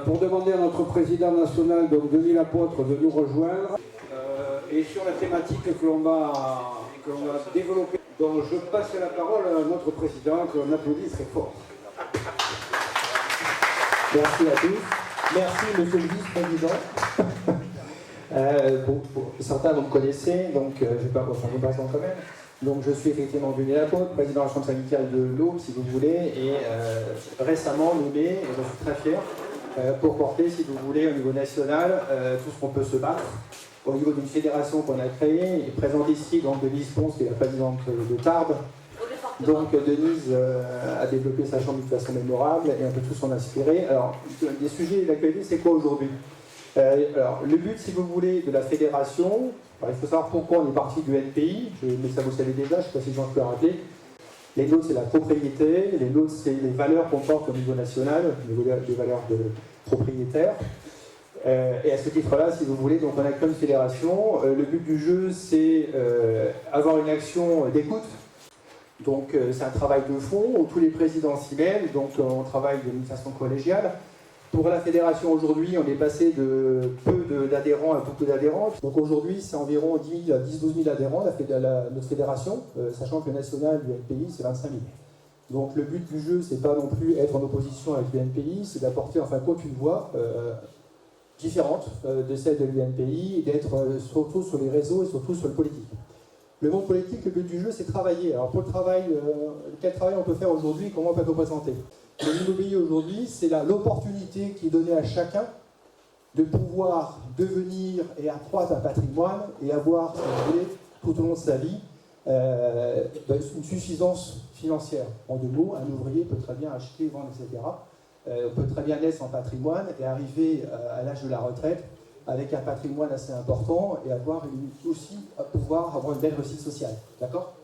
pour demander à notre président national, donc Denis Lapôtre, de nous rejoindre, et sur la thématique que l'on va développer. Donc je passe la parole à notre président, que l'on applaudit très fort. Merci à tous. Merci, monsieur le vice-président. Certains vous me connaissez, donc je ne vais pas vous faire une présentation quand même. Donc je suis effectivement Denis Lapôtre, président de la chambre syndicale de l'Aube, si vous voulez, et récemment nommé, et je suis très fier, pour porter, si vous voulez, au niveau national, tout ce qu'on peut se battre, au niveau d'une fédération qu'on a créée, et présente ici donc Denise Ponce, qui est la présidente de Tarbes. Donc Denise a développé sa chambre de façon mémorable, et on peut tous s'en inspirer. Alors, des sujets d'actualité, c'est quoi aujourd'hui? Alors, le but, si vous voulez, de la fédération, il faut savoir pourquoi on est parti du NPI, mais ça vous le savez déjà, je ne sais pas si j'en peux rappeler. Les nôtres, c'est la propriété, les nôtres, c'est les valeurs qu'on porte au niveau national, au niveau des valeurs de propriétaires. Et à ce titre-là, si vous voulez, donc on a comme fédération, le but du jeu, c'est avoir une action d'écoute. Donc c'est un travail de fond où tous les présidents s'y mêlent, donc on travaille d'une façon collégiale. Pour la fédération aujourd'hui, on est passé de peu d'adhérents à beaucoup d'adhérents. Donc aujourd'hui, c'est environ 10 000 à 10-12 000 adhérents, notre fédération, sachant que le national du NPI, c'est 25 000. Donc le but du jeu, c'est pas non plus être en opposition avec l'UNPI, c'est d'apporter en fin de compte une voix différente de celle de l'UNPI, et d'être surtout sur les réseaux et surtout sur le politique. Le monde politique, le but du jeu, c'est travailler. Alors pour le travail, quel travail on peut faire aujourd'hui, comment on peut être représenté? L'immobilier aujourd'hui, c'est l'opportunité qui est donnée à chacun de pouvoir devenir et accroître un patrimoine et avoir, si vous voulez, tout au long de sa vie, une suffisance financière. En deux mots, un ouvrier peut très bien acheter, vendre, etc. Peut très bien naître en patrimoine et arriver à l'âge de la retraite avec un patrimoine assez important et aussi pouvoir avoir une belle réussite sociale. D'accord?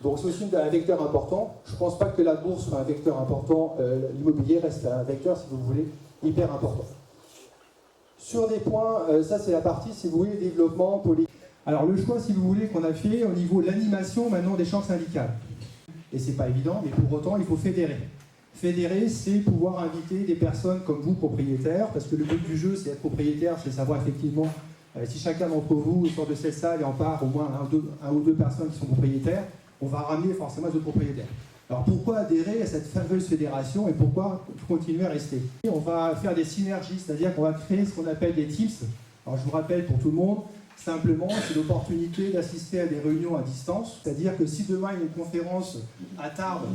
Donc c'est aussi un vecteur important. Je ne pense pas que la bourse soit un vecteur important. L'immobilier reste un vecteur, si vous voulez, hyper important. Sur des points, ça c'est la partie, si vous voulez, développement politique. Alors le choix, si vous voulez, qu'on a fait au niveau de l'animation maintenant des chambres syndicales. Et c'est pas évident, mais pour autant, il faut fédérer. Fédérer, c'est pouvoir inviter des personnes comme vous, propriétaires, parce que le but du jeu, c'est être propriétaire, c'est savoir effectivement si chacun d'entre vous sort de cette salle et en part au moins un ou deux personnes qui sont propriétaires, on va ramener forcément les autres propriétaires. Alors pourquoi adhérer à cette fameuse fédération et pourquoi continuer à rester? On va faire des synergies, c'est-à-dire qu'on va créer ce qu'on appelle des teams. Alors je vous rappelle pour tout le monde, simplement, c'est l'opportunité d'assister à des réunions à distance. C'est-à-dire que si demain il y a une conférence à Tarbes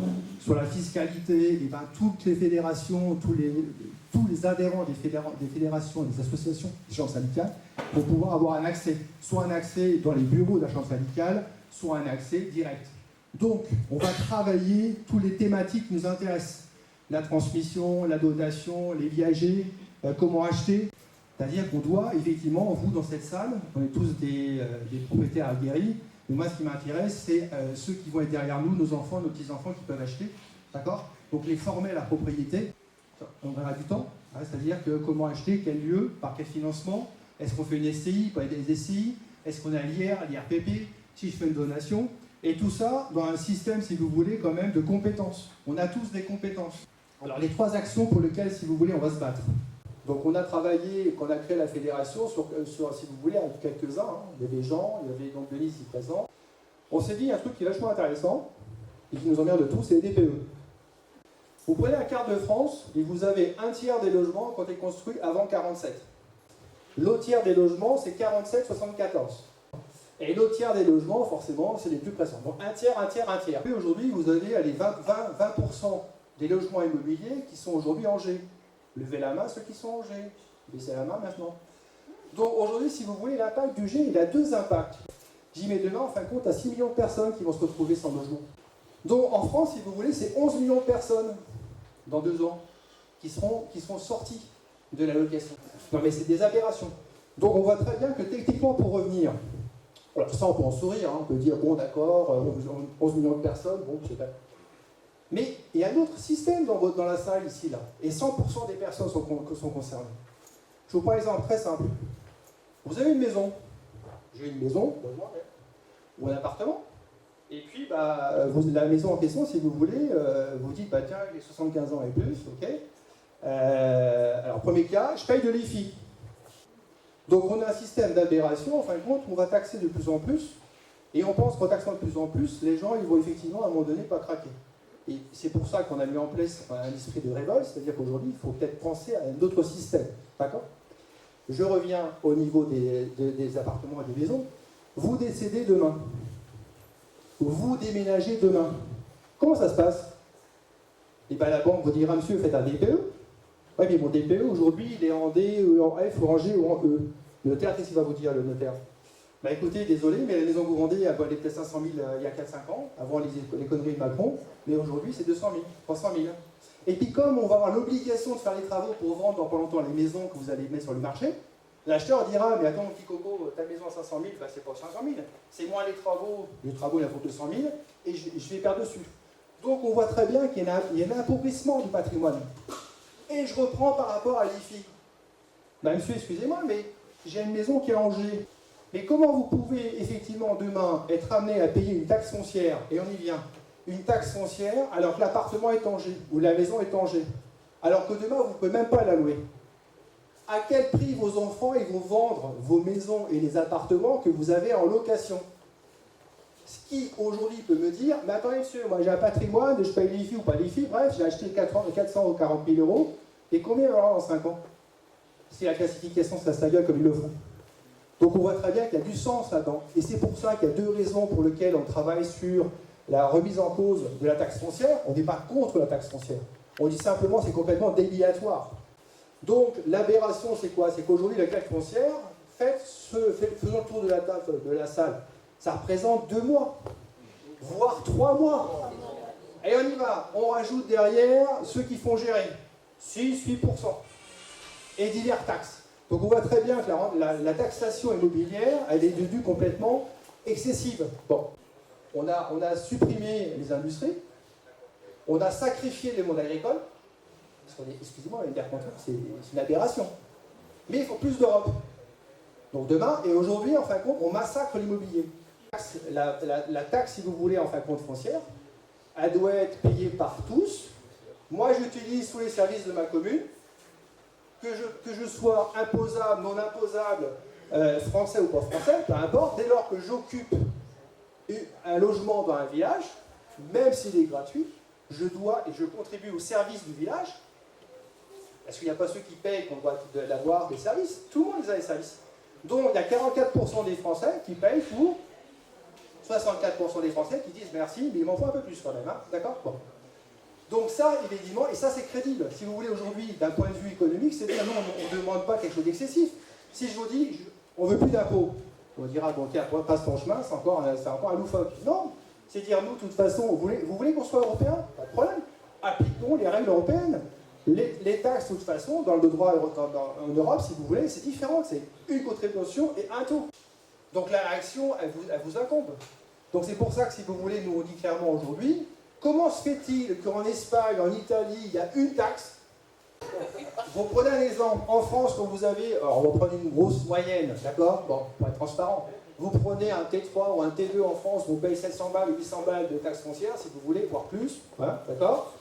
sur la fiscalité, et ben, toutes les fédérations, tous les adhérents des fédérations et des associations des chambres syndicales vont pouvoir avoir un accès. Soit un accès dans les bureaux de la chambre syndicale, soit un accès direct. Donc, on va travailler toutes les thématiques qui nous intéressent. La transmission, la donation, les viagers, comment acheter. C'est-à-dire qu'on doit, effectivement, vous dans cette salle, on est tous des propriétaires aguerris, mais moi ce qui m'intéresse, c'est ceux qui vont être derrière nous, nos enfants, nos petits-enfants qui peuvent acheter, d'accord? Donc les former à la propriété, on verra du temps, hein, c'est-à-dire que comment acheter, quel lieu, par quel financement, est-ce qu'on fait une SCI, pas des SCI, est-ce qu'on a l'IRPP, si je fais une donation, et tout ça dans un système, si vous voulez, quand même de compétences. On a tous des compétences. Alors les 3 actions pour lesquelles, si vous voulez, on va se battre. Donc on a travaillé, qu'on a créé la fédération sur si vous voulez, avec quelques-uns. Hein. Il y avait Jean, il y avait donc Denis ici présent. On s'est dit un truc qui est vachement intéressant et qui nous emmerde tous, c'est les DPE. Vous prenez la carte de France et vous avez un tiers des logements qui ont été construits avant 47. L'autre tiers des logements, c'est 47-74. Et l'autre tiers des logements, forcément, c'est les plus récents. Donc un tiers, un tiers, un tiers. Et aujourd'hui, vous avez 20% des logements immobiliers qui sont aujourd'hui en G. Levez la main ceux qui sont en G. Baissez la main maintenant. Donc aujourd'hui, si vous voulez, l'impact du G, il a 2 impacts. J'y mets demain, en fin de compte, à 6 millions de personnes qui vont se retrouver sans logement. Donc en France, si vous voulez, c'est 11 millions de personnes dans 2 ans qui seront sorties de la location. Non mais c'est des aberrations. Donc on voit très bien que techniquement, pour revenir, alors ça on peut en sourire, hein, on peut dire, bon d'accord, 11 millions de personnes, bon, je sais pas. Mais il y a un autre système dans la salle ici, là, et 100% des personnes sont concernées. Je vous prends un exemple très simple. Vous avez une maison, j'ai une maison, ou un appartement, et puis la maison en question, si vous voulez, vous dites, bah tiens, j'ai 75 ans et plus, ok, Alors, premier cas, je paye de l'IFI. Donc, on a un système d'aberration, en fin de compte, on va taxer de plus en plus, et on pense qu'en taxant de plus en plus, les gens, ils vont effectivement, à un moment donné, pas craquer. Et c'est pour ça qu'on a mis en place un esprit de révolte, c'est-à-dire qu'aujourd'hui, il faut peut-être penser à un autre système. D'accord ? Je reviens au niveau des appartements et des maisons. Vous décédez demain. Vous déménagez demain. Comment ça se passe? Eh bien, la banque vous dira, monsieur, faites un DPE. Oui, mais mon DPE, aujourd'hui, il est en D, en F, ou en G, ou en E. Le notaire, qu'est-ce qu'il va vous dire, le notaire? Bah écoutez, désolé, mais la maison que vous vendez, elle valait peut-être 500 000 il y a 4-5 ans, avant les conneries de Macron, mais aujourd'hui, c'est 200 000, 300 000. Et puis, comme on va avoir l'obligation de faire les travaux pour vendre dans pas longtemps les maisons que vous allez mettre sur le marché, l'acheteur dira, mais attends, mon petit coco, ta maison à 500 000, bah, c'est pas 500 000, c'est moins les travaux, il en faut 200 000, et je vais perdre dessus. Donc, on voit très bien qu'il y a un appauvrissement du patrimoine. Et je reprends par rapport à l'IFI. Ben, monsieur, excusez-moi, mais j'ai une maison qui est en G. Mais comment vous pouvez effectivement demain être amené à payer une taxe foncière, et on y vient, une taxe foncière alors que l'appartement est en G, ou la maison est en G, alors que demain vous ne pouvez même pas la louer? À quel prix vos enfants ils vont vendre vos maisons et les appartements que vous avez en location? Ce qui aujourd'hui peut me dire, mais attendez monsieur, moi j'ai un patrimoine, je paye l'IFI ou pas l'IFI, bref, j'ai acheté 400 ou 40 000 euros, et combien il va y avoir dans 5 ans? Si la classification se casse la gueule comme ils le font. Donc on voit très bien qu'il y a du sens là-dedans. Et c'est pour ça qu'il y a deux raisons pour lesquelles on travaille sur la remise en cause de la taxe foncière. On n'est pas contre la taxe foncière. On dit simplement que c'est complètement déviatoire. Donc l'aberration, c'est quoi? C'est qu'aujourd'hui, la taxe faisant le tour de la table de la salle, ça représente 2 mois, voire 3 mois. Et on y va. On rajoute derrière ceux qui font gérer. 6-8%. Et divers taxes. Donc on voit très bien que la taxation immobilière, elle est devenue complètement excessive. Bon, on a supprimé les industries, on a sacrifié le monde agricole, excusez-moi, mais dire contraire, c'est une aberration. Mais il faut plus d'Europe. Donc demain, et aujourd'hui, en fin de compte, on massacre l'immobilier. La taxe, si vous voulez, en fin de compte foncière, elle doit être payée par tous. Moi, j'utilise tous les services de ma commune. Que je sois imposable, non imposable, français ou pas français, peu importe, dès lors que j'occupe un logement dans un village, même s'il est gratuit, je dois et je contribue au service du village, parce qu'il n'y a pas ceux qui payent qu'on doit avoir des services, tout le monde a des services. Donc il y a 44% des Français qui payent pour 64% des Français qui disent merci, mais il m'en faut un peu plus quand même, hein, d'accord? Bon. Donc ça, évidemment, et ça c'est crédible. Si vous voulez aujourd'hui, d'un point de vue économique, c'est dire non, on ne demande pas quelque chose d'excessif. Si je vous dis, on ne veut plus d'impôts, on dira, bon tiens, passe ton chemin, c'est encore un loufoque. Non, c'est dire, nous, de toute façon, vous voulez qu'on soit européen? Pas de problème. Appliquons les règles européennes. Les taxes, de toute façon, dans le droit en Europe, si vous voulez, c'est différent. C'est une contribution et un taux. Donc la réaction, elle vous incombe. Donc c'est pour ça que, si vous voulez, nous on dit clairement aujourd'hui, comment se fait-il qu'en Espagne, en Italie, il y a une taxe? Vous prenez un exemple, en France, quand vous avez, alors on va prendre une grosse moyenne, d'accord? Bon, pour être transparent. Vous prenez un T3 ou un T2 en France, vous payez 700 balles ou 800 balles de taxes foncières, si vous voulez, voire plus, voilà, d'accord?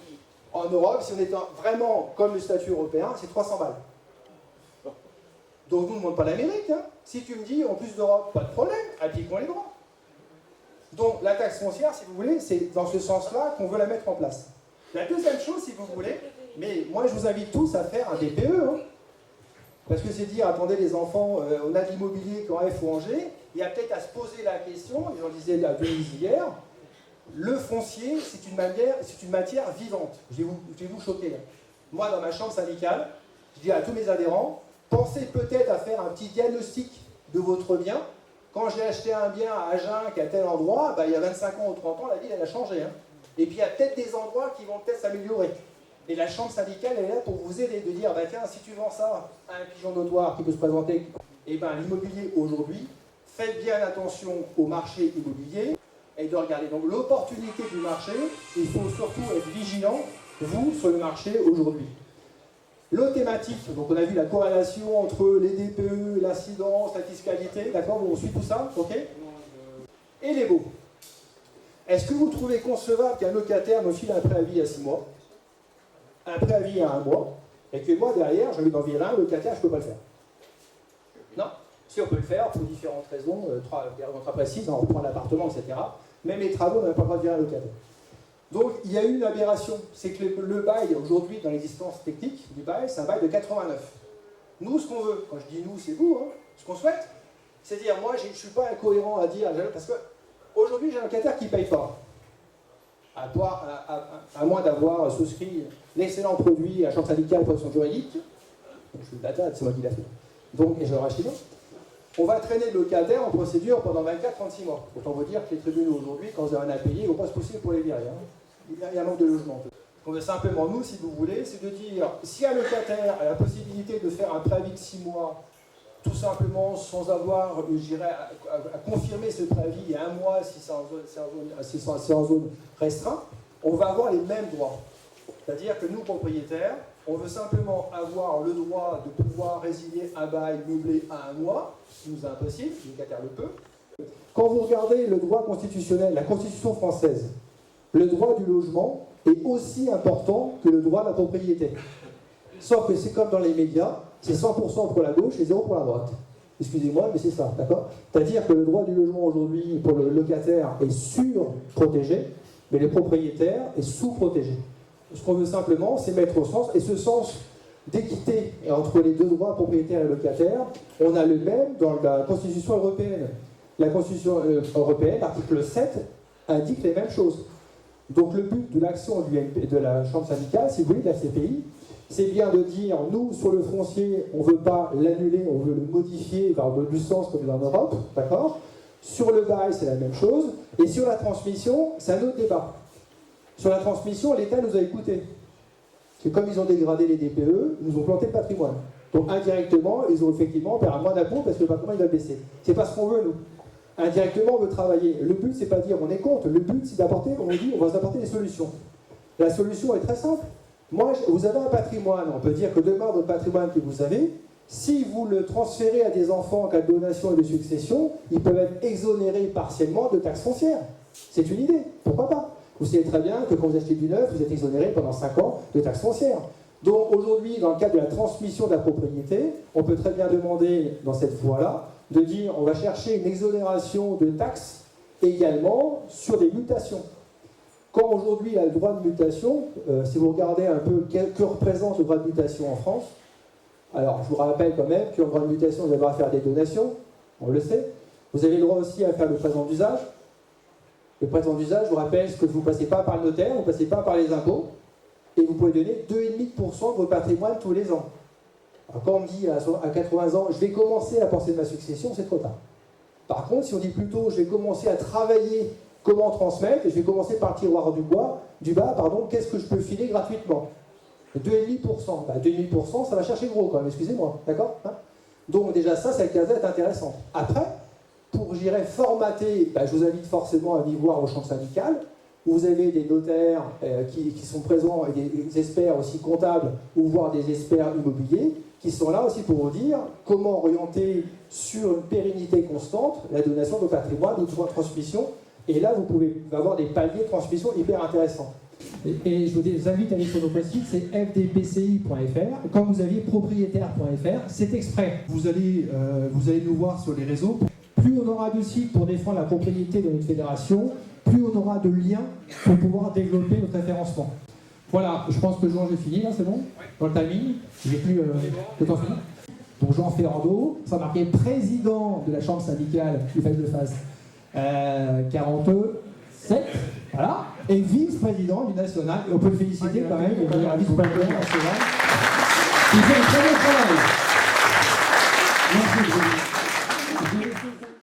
En Europe, si on est vraiment comme le statut européen, c'est 300 balles. Donc nous ne demandons pas l'Amérique, hein. Si tu me dis, en plus d'Europe, pas de problème, appliquons les droits. Donc la taxe foncière, si vous voulez, c'est dans ce sens-là qu'on veut la mettre en place. La deuxième chose, si vous voulez, mais moi je vous invite tous à faire un DPE, hein, parce que c'est dire, attendez les enfants, on a de l'immobilier qui est en F ou en G, il y a peut-être à se poser la question, et j'en disais à Denise hier, le foncier, c'est une matière vivante. Je vais vous choquer là. Moi, dans ma chambre syndicale, je dis à tous mes adhérents, pensez peut-être à faire un petit diagnostic de votre bien. Quand j'ai acheté un bien à Agen, qui est à tel endroit, bah, il y a 25 ans ou 30 ans, la ville, elle a changé. Hein. Et puis, il y a peut-être des endroits qui vont peut-être s'améliorer. Et la chambre syndicale, elle est là pour vous aider, de dire, bah, tiens, si tu vends ça à un pigeon notoire qui peut se présenter, et ben l'immobilier aujourd'hui, faites bien attention au marché immobilier et de regarder. Donc, l'opportunité du marché, il faut surtout être vigilant, vous, sur le marché aujourd'hui. L'autre thématique, donc on a vu la corrélation entre les DPE, l'incidence, la fiscalité, d'accord, on suit tout ça, ok? Et les baux. Est-ce que vous trouvez concevable qu'un locataire nous file un préavis à 6 mois, un préavis à 1 mois, et que moi, derrière, j'ai envie d'en virer un locataire, je ne peux pas le faire. Non, si on peut le faire, pour différentes raisons, des raisons très précises, on reprend l'appartement, etc. Même les travaux, on n'a pas le droit de virer un locataire. Donc, il y a eu une aberration, c'est que le bail, aujourd'hui, dans l'existence technique du bail, c'est un bail de 89. Nous, ce qu'on veut, quand je dis nous, c'est vous, hein, ce qu'on souhaite, c'est dire, moi, je ne suis pas incohérent à dire, parce qu'aujourd'hui, j'ai un locataire qui ne paye pas. À moins d'avoir souscrit l'excellent produit à chambre syndicale pour son juridique, donc je suis le data, c'est moi qui l'ai fait. Donc, et je le rachète. On va traîner le locataire en procédure pendant 24-36 mois. Autant vous dire que les tribunaux aujourd'hui, quand vous avez un impayé, ils ne vont pas se pousser pour les virer. Hein. Il y a un manque de logement. Ce qu'on veut simplement, nous, si vous voulez, c'est de dire, si un locataire a la possibilité de faire un préavis de 6 mois, tout simplement sans avoir, je dirais, à confirmer ce préavis il y a 1 mois si c'est en zone restreinte, on va avoir les mêmes droits. C'est-à-dire que nous, propriétaires, on veut simplement avoir le droit de pouvoir résilier un bail meublé à 1 mois, ce qui nous est impossible, le locataire le peut. Quand vous regardez le droit constitutionnel, la Constitution française, le droit du logement est aussi important que le droit de la propriété. Sauf que c'est comme dans les médias, c'est 100% pour la gauche et 0% pour la droite. Excusez-moi, mais c'est ça, d'accord? C'est-à-dire que le droit du logement aujourd'hui, pour le locataire, est surprotégé, mais le propriétaire est sous-protégé. Ce qu'on veut simplement, c'est mettre au sens, et ce sens d'équité entre les deux droits, propriétaire et locataire, on a le même dans la Constitution européenne. La Constitution européenne, l'article 7, indique les mêmes choses. Donc le but de l'action de la Chambre syndicale, si vous voulez, de la CPI, c'est bien de dire, nous, sur le foncier, on ne veut pas l'annuler, on veut le modifier dans du sens comme en Europe, d'accord? Sur le bail, c'est la même chose. Et sur la transmission, c'est un autre débat. Sur la transmission, l'État nous a écoutés. Parce que comme ils ont dégradé les DPE, ils nous ont planté le patrimoine. Donc indirectement, ils ont effectivement perdu moins d'impôts parce que le patrimoine il va baisser. C'est pas ce qu'on veut, nous. Indirectement, on veut travailler. Le but, c'est pas de dire on est contre. Le but, c'est d'apporter, on dit, on va s'apporter des solutions. La solution est très simple. Moi, vous avez un patrimoine. On peut dire que demain, votre patrimoine que vous avez, si vous le transférez à des enfants en cas de donation et de succession, ils peuvent être exonérés partiellement de taxes foncières. C'est une idée. Pourquoi pas? Vous savez très bien que quand vous achetez du neuf, vous êtes exonéré pendant 5 ans de taxes foncières. Donc aujourd'hui, dans le cadre de la transmission de la propriété, on peut très bien demander, dans cette voie-là, de dire on va chercher une exonération de taxes également sur des mutations. Quand aujourd'hui il y a le droit de mutation, si vous regardez un peu que représente le droit de mutation en France, alors je vous rappelle quand même qu'en droit de mutation, vous avez le droit à faire des donations, on le sait. Vous avez le droit aussi à faire le présent d'usage. Le présent d'usage, je vous rappelle que vous ne passez pas par le notaire, vous ne passez pas par les impôts, et vous pouvez donner 2,5% de votre patrimoine tous les ans. Alors quand on me dit à 80 ans, je vais commencer à penser de ma succession, c'est trop tard. Par contre, si on dit plutôt, je vais commencer à travailler comment transmettre, et je vais commencer par le tiroir du bas, qu'est-ce que je peux filer gratuitement? 2,5%. 2,5%, ça va chercher gros quand même, excusez-moi, d'accord, hein? Donc déjà ça va être intéressant. Après, pour, je dirais, formater, je vous invite forcément à venir voir au champ syndical, où vous avez des notaires qui sont présents, et des experts aussi comptables, ou voire des experts immobiliers, qui sont là aussi pour vous dire comment orienter sur une pérennité constante la donation de patrimoine ou de transmission. Et là, vous pouvez avoir des paliers de transmission hyper intéressants. Et je vous invite à aller sur notre site, c'est fdpci.fr. Quand vous aviez propriétaire.fr, c'est exprès. Vous allez nous voir sur les réseaux. Plus on aura de sites pour défendre la propriété de notre fédération, plus on aura de liens pour pouvoir développer notre référencement. Voilà, je pense que Jean, j'ai fini là, c'est bon? Dans le timing, j'ai plus le temps fini. Donc Jean Ferrando, ça marqué président de la chambre syndicale, il fallait que je le fasse, 47, voilà, et vice-président du national, et on peut le féliciter quand même, il est vice-président national. Il fait un très bon travail. Merci.